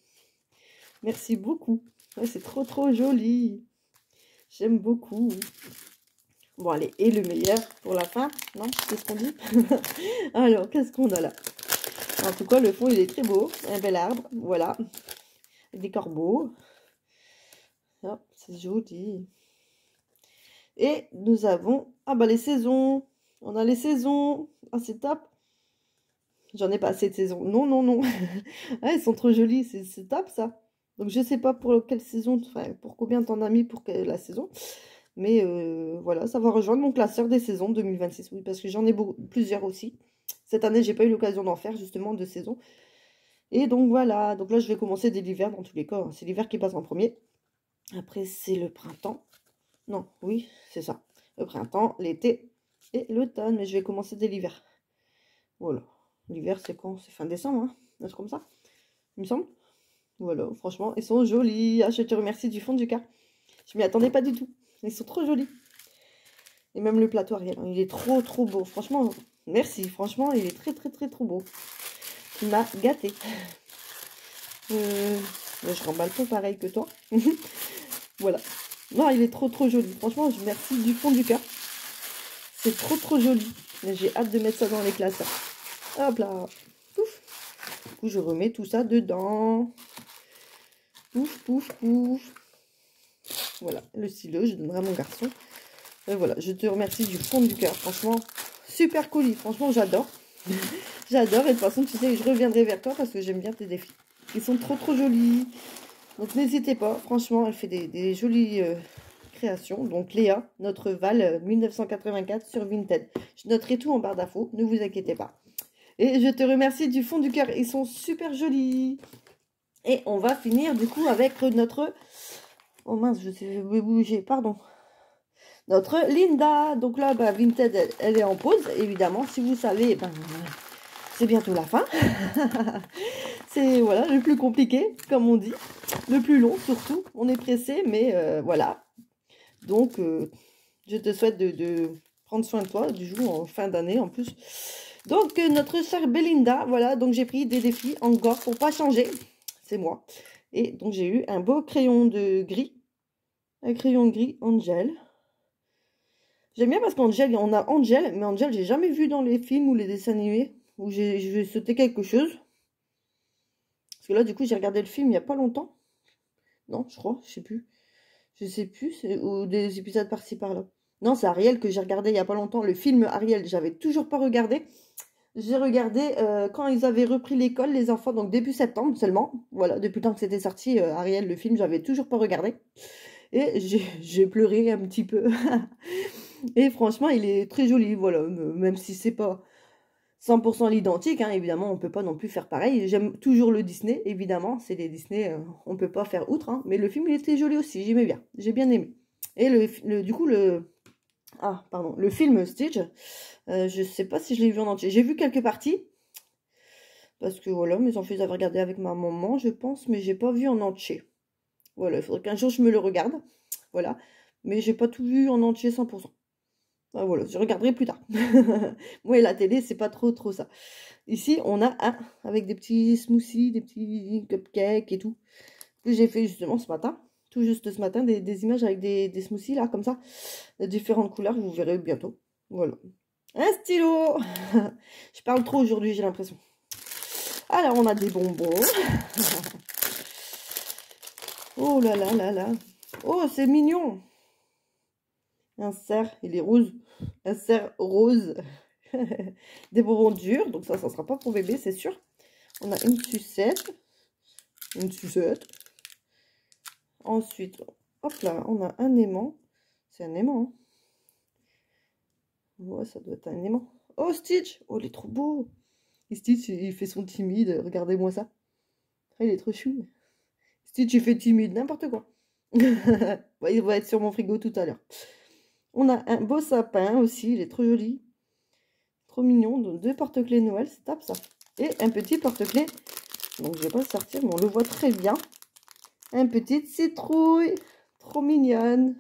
Merci beaucoup. Ouais, c'est trop trop joli. J'aime beaucoup. Bon, allez, et le meilleur pour la fin, non? Qu'est-ce qu'on dit? Alors, qu'est-ce qu'on a là? En tout cas, le fond, il est très beau. Un bel arbre, voilà. Des corbeaux. Oh, c'est joli. Et nous avons... Ah bah les saisons. On a les saisons. Ah, c'est top. J'en ai pas assez de saisons. Non, non, non. Ah, elles sont trop jolies. C'est top, ça. Donc, je sais pas pour quelle saison... Enfin, pour combien t'en as mis pour la saison. Mais voilà, ça va rejoindre mon classeur des saisons 2026. Oui, parce que j'en ai plusieurs aussi. Cette année, j'ai pas eu l'occasion d'en faire, justement, de saison. Et donc, voilà. Donc là, je vais commencer dès l'hiver, dans tous les cas. C'est l'hiver qui passe en premier. Après, c'est le printemps. Non, oui, c'est ça. Le printemps, l'été et l'automne. Mais je vais commencer dès l'hiver. Voilà. L'hiver, c'est quand? C'est fin décembre, hein? Un truc comme ça, il me semble. Voilà, franchement, ils sont jolis. Ah, je te remercie du fond du cœur. Je m'y attendais pas du tout. Ils sont trop jolis. Et même le plateau Ariel, il est trop trop beau. Franchement, merci. Franchement, il est très très très trop beau. Il m'a gâté. Je remballe pas pareil que toi. Voilà. Non, il est trop trop joli. Franchement, je remercie du fond du cœur. C'est trop trop joli. J'ai hâte de mettre ça dans les classes. Hop là. Pouf. Du coup, je remets tout ça dedans. Pouf, pouf, pouf. Voilà, le stylo, je donnerai à mon garçon. Et voilà, je te remercie du fond du cœur. Franchement, super colis. Franchement, j'adore. J'adore. Et de toute façon, tu sais, je reviendrai vers toi parce que j'aime bien tes défis. Ils sont trop, trop jolis. Donc, n'hésitez pas. Franchement, elle fait des jolies créations. Donc, Léa, notre Val 1984 sur Vinted. Je noterai tout en barre d'infos. Ne vous inquiétez pas. Et je te remercie du fond du cœur. Ils sont super jolis. Et on va finir du coup avec notre... Oh mince, je vais bouger, pardon. Notre Linda. Donc là, bah, Vinted, elle est en pause, évidemment. Si vous savez, ben, c'est bientôt la fin. C'est voilà, le plus compliqué, comme on dit. Le plus long, surtout. On est pressé, mais voilà. Donc, je te souhaite de prendre soin de toi, du jour en fin d'année en plus. Donc, notre chère Belinda, voilà. Donc, j'ai pris des défis encore pour pas changer. C'est moi. Et donc, j'ai eu un beau crayon de gris. Un crayon gris Angel. J'aime bien parce qu'Angel, on a Angel, mais Angel, j'ai jamais vu dans les films ou les dessins animés où j'ai sauté quelque chose. Parce que là, du coup, j'ai regardé le film il n'y a pas longtemps. Non, je crois, je sais plus. Je sais plus, ou des épisodes par-ci par-là. Non, c'est Ariel que j'ai regardé il n'y a pas longtemps. Le film Ariel, j'avais toujours pas regardé. J'ai regardé quand ils avaient repris l'école, les enfants, donc début septembre seulement. Voilà, depuis le temps que c'était sorti, Ariel, le film, j'avais toujours pas regardé. Et j'ai pleuré un petit peu. Et franchement, il est très joli, voilà. Même si c'est pas 100% l'identique, hein, évidemment, on peut pas non plus faire pareil. J'aime toujours le Disney, évidemment. C'est les Disney, on peut pas faire outre. Hein. Mais le film, il était joli aussi, j'aimais bien. J'ai bien aimé. Et du coup, ah, pardon, le film Stitch, je sais pas si je l'ai vu en entier. J'ai vu quelques parties. Parce que voilà, mes enfants, ils avaient regardé avec ma maman, je pense, mais j'ai pas vu en entier. Voilà, il faudrait qu'un jour je me le regarde. Voilà. Mais j'ai pas tout vu en entier 100%. Ah, voilà, je regarderai plus tard. Moi et la télé, c'est pas trop trop ça. Ici, on a un avec des petits smoothies, des petits cupcakes et tout. Que j'ai fait justement ce matin. Tout juste ce matin, des images avec des smoothies là, comme ça. De différentes couleurs, vous verrez bientôt. Voilà. Un stylo. Je parle trop aujourd'hui, j'ai l'impression. Alors, on a des bonbons. Oh là là là là. Oh, c'est mignon. Un cerf, il est rose. Un cerf rose. Des bonbons durs. Donc ça sera pas pour bébé, c'est sûr. On a une sucette. Une sucette. Ensuite, hop là, on a un aimant. C'est un aimant. Hein. Ouais, ça doit être un aimant. Oh, Stitch! Oh, il est trop beau! Et Stitch, il fait son timide. Regardez-moi ça. Ah, il est trop chou. Stitch, il fait timide, n'importe quoi. Ouais, il va être sur mon frigo tout à l'heure. On a un beau sapin aussi, il est trop joli. Trop mignon. Donc, 2 porte-clés Noël, c'est top ça. Et un petit porte-clés. Donc je vais pas le sortir, mais on le voit très bien. Un petite citrouille. Trop mignonne.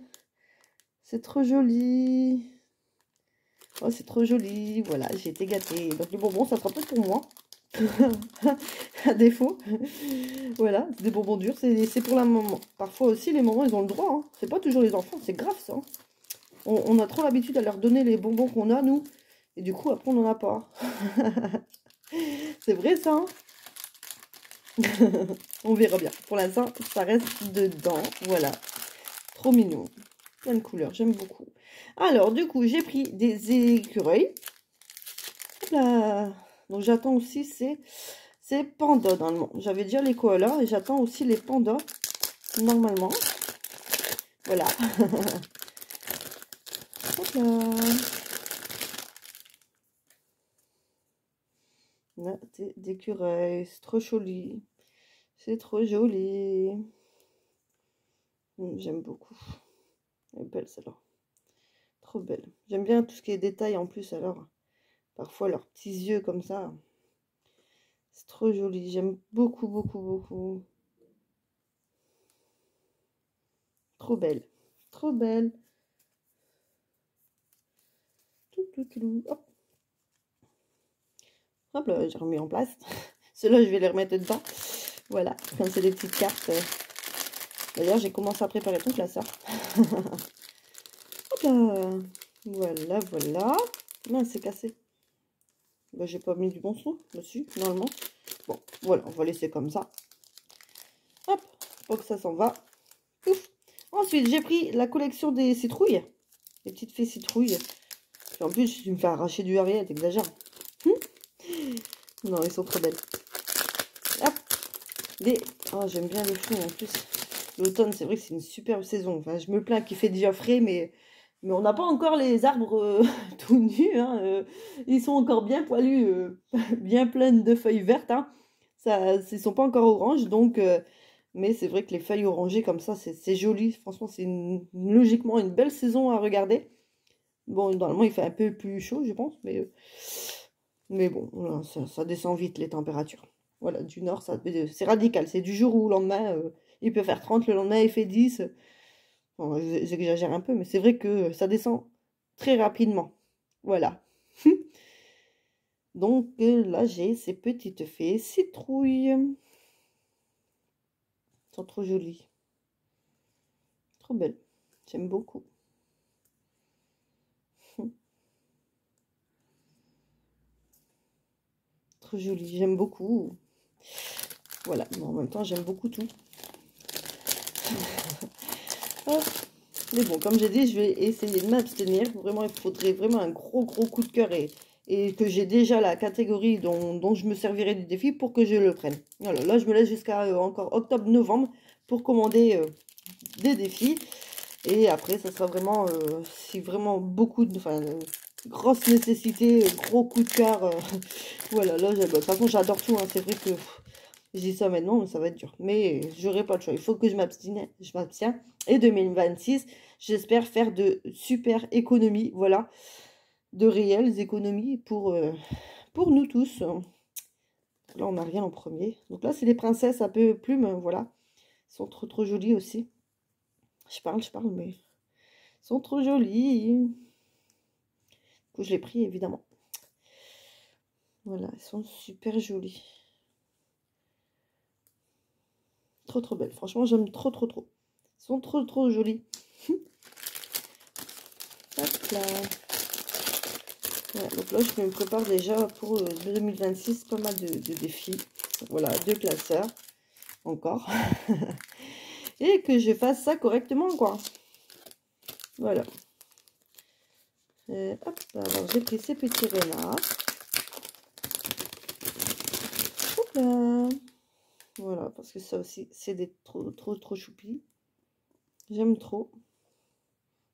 C'est trop joli. Oh, c'est trop joli. Voilà, j'ai été gâtée. Donc les bonbons, ça sera pas pour moi. À défaut. Voilà, c'est des bonbons durs, c'est pour la maman. Parfois aussi, les mamans, ils ont le droit. Hein. C'est pas toujours les enfants, c'est grave ça. Hein. On a trop l'habitude à leur donner les bonbons qu'on a, nous. Et du coup, après, on n'en a pas. C'est vrai ça. Hein. On verra bien. Pour l'instant, ça reste dedans. Voilà. Trop mignon. Plein de couleurs, j'aime beaucoup. Alors, du coup, j'ai pris des écureuils. Là. Donc, j'attends aussi ces pandas normalement. J'avais déjà les koalas et j'attends aussi les pandas normalement. Voilà. Hop là. Là, d'écureuils. C'est trop joli. C'est trop joli. J'aime beaucoup. Elle est belle celle-là. Trop belle. J'aime bien tout ce qui est détail en plus alors. Parfois leurs petits yeux comme ça. C'est trop joli. J'aime beaucoup, beaucoup, beaucoup. Trop belle. Trop belle. Hop. Hop là, j'ai remis en place. Ceux-là, je vais les remettre dedans. Voilà, comme c'est des petites cartes. D'ailleurs, j'ai commencé à préparer tout classeur. Hop là. Voilà, voilà. Mince, c'est cassé. Bah, j'ai pas mis du bon son dessus, normalement. Bon, voilà, on va laisser comme ça. Hop, pour que ça s'en va. Ouf. Ensuite, j'ai pris la collection des citrouilles. Les petites fées citrouilles. Et en plus, tu me fais arracher du Ariel, t'exagères. Non, ils sont trop belles. Hop. Oh, j'aime bien le fond en plus. L'automne, c'est vrai que c'est une superbe saison. Enfin, je me plains qu'il fait déjà frais, mais on n'a pas encore les arbres tout nus. Hein, ils sont encore bien poilus, bien pleins de feuilles vertes. Hein. Ça, ils sont pas encore oranges, donc... mais c'est vrai que les feuilles orangées comme ça, c'est joli. Franchement, c'est logiquement une belle saison à regarder. Bon, normalement, il fait un peu plus chaud, je pense, mais bon, ça descend vite les températures. Voilà, du nord, c'est radical. C'est du jour au lendemain, il peut faire 30, le lendemain il fait 10. Bon, j'exagère un peu, mais c'est vrai que ça descend très rapidement. Voilà. Donc là, j'ai ces petites fées citrouilles. Elles sont trop jolies. Trop belles. J'aime beaucoup. Trop jolies. J'aime beaucoup. Voilà. Mais en même temps, j'aime beaucoup tout. Mais bon, comme j'ai dit, je vais essayer de m'abstenir. Vraiment, il faudrait vraiment un gros coup de cœur et que j'ai déjà la catégorie dont je me servirai du défi pour que je le prenne. Voilà, là, je me laisse jusqu'à encore octobre-novembre pour commander des défis. Et après, ça sera vraiment, si vraiment beaucoup de... Enfin, grosse nécessité, gros coup de cœur. Voilà, là, de toute façon, j'adore tout. Hein, c'est vrai que... Je dis ça maintenant, mais ça va être dur. Mais j'aurai pas le choix. Il faut que je m'abstiens. Et 2026, j'espère faire de super économies. Voilà. De réelles économies pour nous tous. Là, on n'a rien en premier. Donc là, c'est les princesses un peu plumes. Voilà. Elles sont trop jolies aussi. Je parle, mais... Elles sont trop jolies. Du coup, je l'ai pris, évidemment. Voilà, elles sont super jolies. Trop belles. Franchement, j'aime trop. Elles sont trop jolies. Hop là. Voilà, donc là, je me prépare déjà pour 2026, pas mal de défis. Voilà, 2 classeurs, encore. Et que je fasse ça correctement, quoi. Voilà. Hop, alors j'ai pris ces petits renards. Hop là. Voilà, parce que ça aussi, c'est des trop choupis. J'aime trop.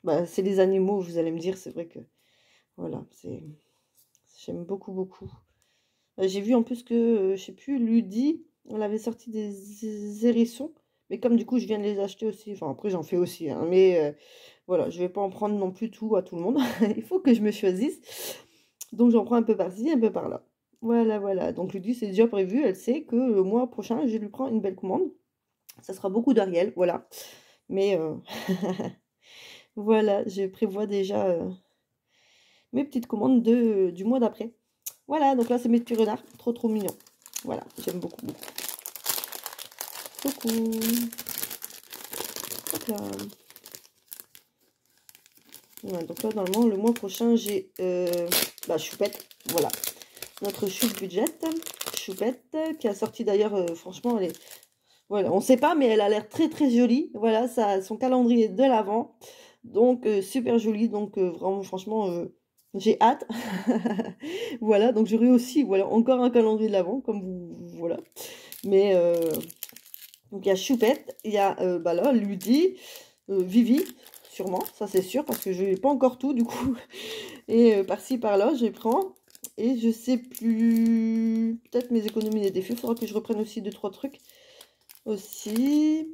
Bah, c'est les animaux, vous allez me dire, c'est vrai que Voilà, j'aime beaucoup, beaucoup. J'ai vu en plus que, je sais plus, Ludi, elle avait sorti des hérissons. Mais comme du coup, je viens de les acheter aussi. Enfin, après, j'en fais aussi, hein, mais voilà, je vais pas en prendre non plus tout à tout le monde. Il faut que je me choisisse. Donc, j'en prends un peu par-ci, un peu par-là. Voilà, voilà. Donc, Ludi, c'est déjà prévu. Elle sait que le mois prochain, je lui prends une belle commande. Ça sera beaucoup d'Ariel, voilà. Mais voilà, je prévois déjà mes petites commandes du mois d'après. Voilà, donc là, c'est mes petits renards. Trop, trop mignons. Voilà, j'aime beaucoup, beaucoup. Coucou. Hop là. Voilà, donc là, normalement, le mois prochain, j'ai Choupette. Voilà. Notre choupe budget. Choupette, qui a sorti d'ailleurs, franchement, elle est... Voilà, on sait pas, mais elle a l'air très, très jolie. Voilà, ça, son calendrier de l'avant. Donc, super joli. Donc, vraiment, franchement, j'ai hâte. Voilà, donc j'aurai aussi, voilà, encore un calendrier de l'avant, comme vous, voilà. Mais, donc il y a Choupette, il y a, là, Ludi, Vivi, sûrement, ça c'est sûr, parce que je n'ai pas encore tout, du coup. Et par-ci, par-là, je prends. Et je sais plus, peut-être mes économies des défis, il faudra que je reprenne aussi 2-3 trucs. Aussi,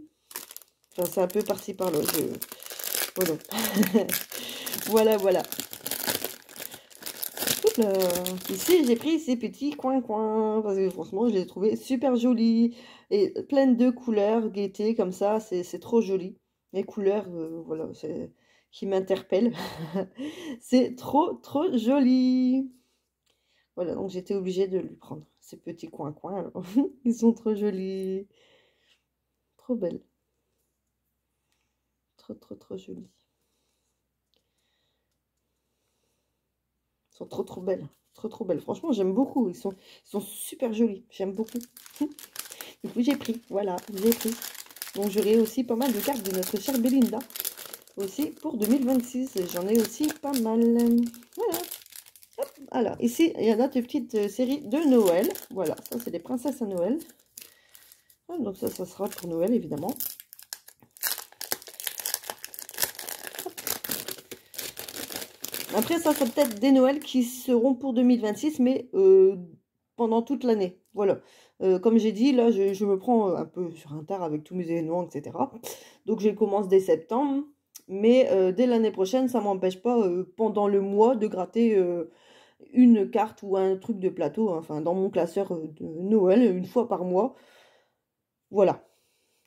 enfin, c'est un peu par-ci, par-là, voilà. Voilà, voilà. Ici, j'ai pris ces petits coins-coins, parce que franchement, je les ai trouvés super jolis, et pleines de couleurs, gaieté, comme ça, c'est trop joli. Les couleurs, voilà, qui m'interpellent. C'est trop, trop joli. Voilà, donc j'étais obligée de lui prendre ces petits coins-coins. Ils sont trop jolis. Trop belles. Trop, trop, trop jolis. Ils sont trop, trop belles. Trop, trop belles. Franchement, j'aime beaucoup. Ils sont super jolis. J'aime beaucoup. Du coup, j'ai pris. Voilà, j'ai pris. Donc, j'aurai aussi pas mal de cartes de notre chère Belinda. Aussi pour 2026. J'en ai aussi pas mal. Voilà. Hop. Alors, ici, il y a notre petite série de Noël. Voilà, ça, c'est les princesses à Noël. Donc, ça sera pour Noël, évidemment. Après, ça sera peut-être des Noëls qui seront pour 2026, mais pendant toute l'année. Voilà. Comme j'ai dit, là, je me prends un peu sur un tard avec tous mes événements, etc. Donc, je commence dès septembre. Mais dès l'année prochaine, ça ne m'empêche pas, pendant le mois, de gratter une carte ou un truc de plateau, hein, enfin, dans mon classeur de Noël, une fois par mois. Voilà.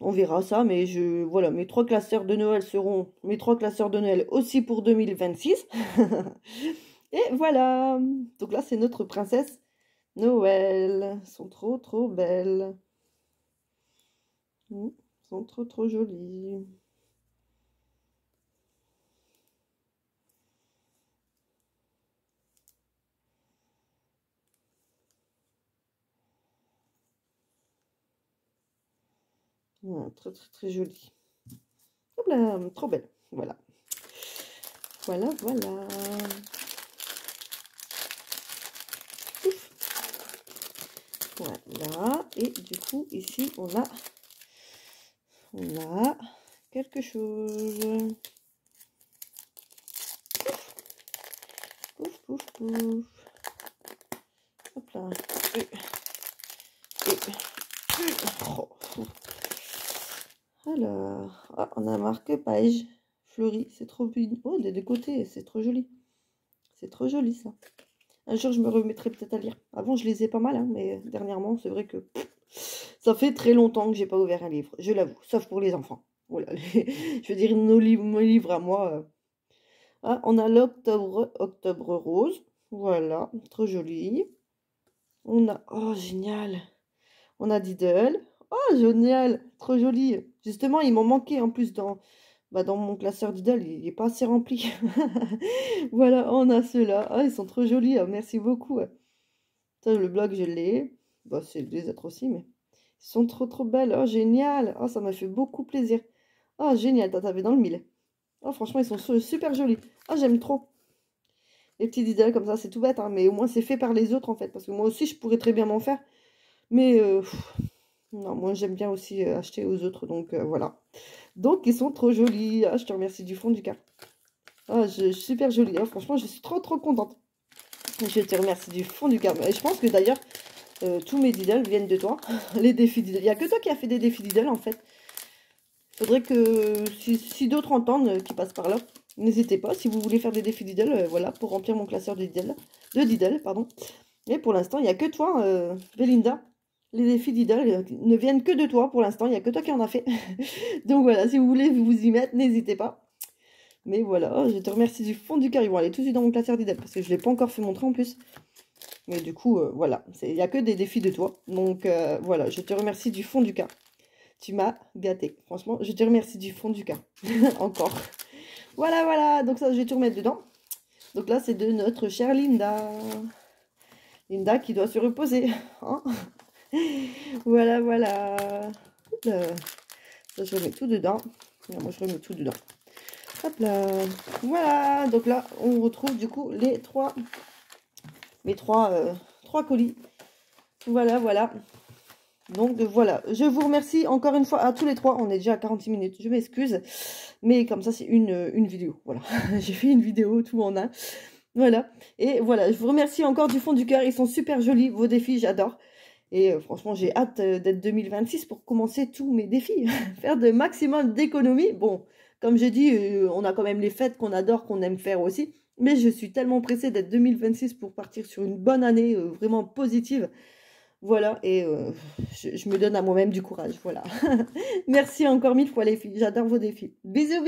On verra ça, mais voilà, mes 3 classeurs de Noël seront mes 3 classeurs de Noël aussi pour 2026. Et voilà. Donc là, c'est notre princesse Noël. Elles sont trop, trop belles. Elles sont trop, trop jolies. Ouais, très, très, très jolies. Hop là, trop belle. Voilà. Voilà, voilà. Voilà. Et du coup, ici, on a quelque chose. Pouf, pouf, pouf. Hop là. Oh. Alors, ah, on a marqué page fleurie. C'est trop mignon. Oh, des deux côtés, c'est trop joli. C'est trop joli, ça. Un jour, je me remettrai peut-être à lire. Avant, je lisais pas mal, hein, mais dernièrement, c'est vrai que ça fait très longtemps que j'ai pas ouvert un livre. Je l'avoue, sauf pour les enfants. Voilà, je veux dire, mon livre à moi. Ah, on a octobre rose. Voilà, trop joli. On a... Oh, génial. On a Diddle. Oh, génial. Trop joli. Justement, il m'en manquait en plus dans mon classeur Diddle. Il n'est pas assez rempli. Voilà, on a ceux-là. Ah, ils sont trop jolis. Ah, merci beaucoup. Ça, le blog, je l'ai. Bah, c'est les autres aussi, mais ils sont trop, trop belles. Oh, génial. Oh, ça m'a fait beaucoup plaisir. Oh, génial. T'avais dans le mille. Oh, franchement, ils sont super jolis. Ah, j'aime trop. Les petits Diddle comme ça, c'est tout bête, hein, mais au moins c'est fait par les autres en fait. Parce que moi aussi, je pourrais très bien m'en faire. Mais non, moi j'aime bien aussi acheter aux autres. Donc voilà. Donc ils sont trop jolis. Ah, je te remercie du fond du cœur. Oh, super joli, hein. Franchement, je suis trop contente. Je te remercie du fond du cœur. Et je pense que d'ailleurs, tous mes Diddle viennent de toi. Les défis Diddle. Il n'y a que toi qui as fait des défis Diddle, en fait. Faudrait que, si d'autres entendent qui passent par là, n'hésitez pas. Si vous voulez faire des défis Diddle, voilà, pour remplir mon classeur de Diddle, pardon. Et pour l'instant, il n'y a que toi, Belinda. Les défis Diddle ne viennent que de toi pour l'instant. Il n'y a que toi qui en a fait. Donc voilà, si vous voulez vous y mettre, n'hésitez pas. Mais voilà, je te remercie du fond du cœur. Ils vont aller tout de suite dans mon classeur Diddle parce que je ne l'ai pas encore fait montrer en plus. Mais du coup, voilà, il n'y a que des défis de toi. Donc voilà, je te remercie du fond du cœur. Tu m'as gâté. Franchement, je te remercie du fond du cœur. Encore. Voilà. Donc ça, je vais tout remettre dedans. Donc là, c'est de notre chère Linda. Linda qui doit se reposer. Hein. Voilà. Ça, je remets tout dedans. Moi, je remets tout dedans. Hop là. Voilà. Donc là, on retrouve du coup mes trois colis. Voilà. Donc voilà, je vous remercie encore une fois à tous les trois. On est déjà à 46 minutes, je m'excuse. Mais comme ça, c'est une vidéo. Voilà, j'ai fait une vidéo, tout en un. Voilà, et voilà, je vous remercie encore du fond du cœur. Ils sont super jolis, vos défis, j'adore. Et franchement, j'ai hâte d'être 2026 pour commencer tous mes défis. Faire de maximum d'économies. Bon, comme j'ai dit, on a quand même les fêtes qu'on adore, qu'on aime faire aussi. Mais je suis tellement pressée d'être 2026 pour partir sur une bonne année vraiment positive. Voilà, et je me donne à moi-même du courage, voilà. Merci encore 1000 fois les filles, j'adore vos défis. Bisous